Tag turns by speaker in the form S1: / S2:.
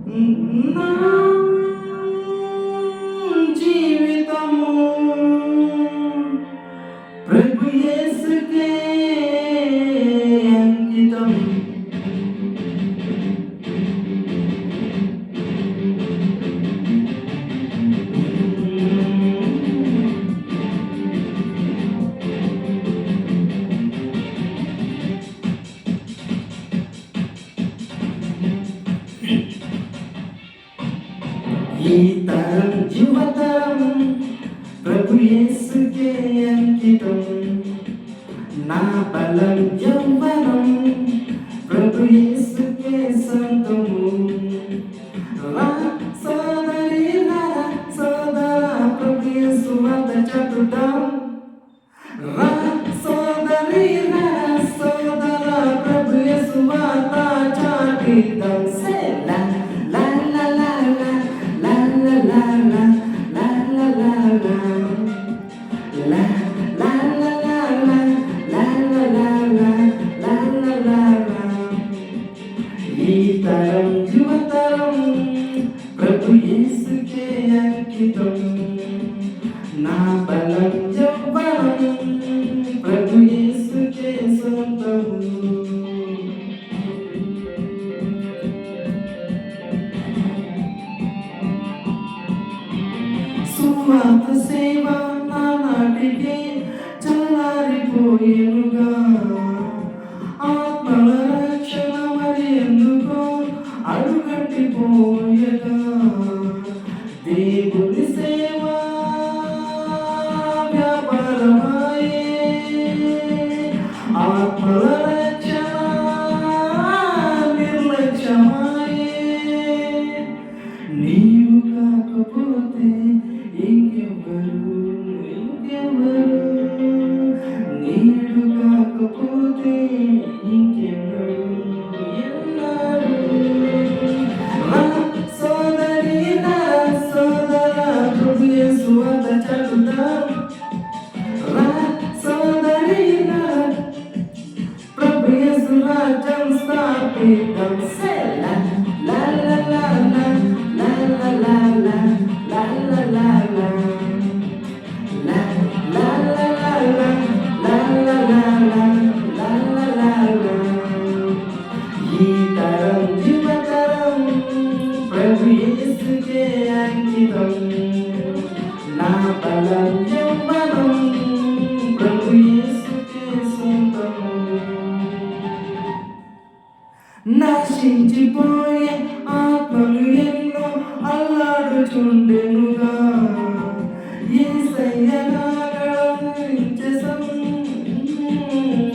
S1: నా జీవితము ప్రభు యేసుకే అంకితం. ఈ తరం యువతరం ప్రభు యేసుకే అంకితం. నా బలం యవ్వనం ప్రభు యేసుకే సొంతము. రా సోదరి రా సోదర ప్రభు యేసు వద్ద చెప్పుదాం. రా సోదరి రా సోదర ప్రభు యేసు వద్ద చాటిద్దాం. లా లా లా లా లా లా లా లా లా లా లా లా లా ఈ తరం యువతరం ప్రభు యేసుకే అంకితం. నా బలం యవ్వనం ప్రభు యేసుకే సొంతము. సువార్త సేవ నానాటికి చల్లారిపోయేనుగా. ఆత్మల రక్షణ మరి ఎందుకో అడుగంటిపోయగా. దేవుని సేవ వ్యాపారమాయే, ఆత్మల రక్షణ నిర్లక్ష్యమాయే. నీవు కాకపోతే ఇంకెవరు నీడు కాకపోతే ఇంకెవరు ఎన్నారు. సోదరి నా సోదర ప్రభు యేసు వద్ద చెప్పుదాం. సోదరి నా ప్రభు యేసు రాజ్యం స్థాపిద్దాం. లా లా లా లా లా లా లా లా లా లా లా లా లా లా లా లా ఈ తరం యువతరం ప్రభు యేసుకే అంకితం. నా బలం యవ్వనం ప్రభు యేసుకే సొంతము. నశించిపోయే ఆత్మలు ఎన్నో అల్లాడుచుండే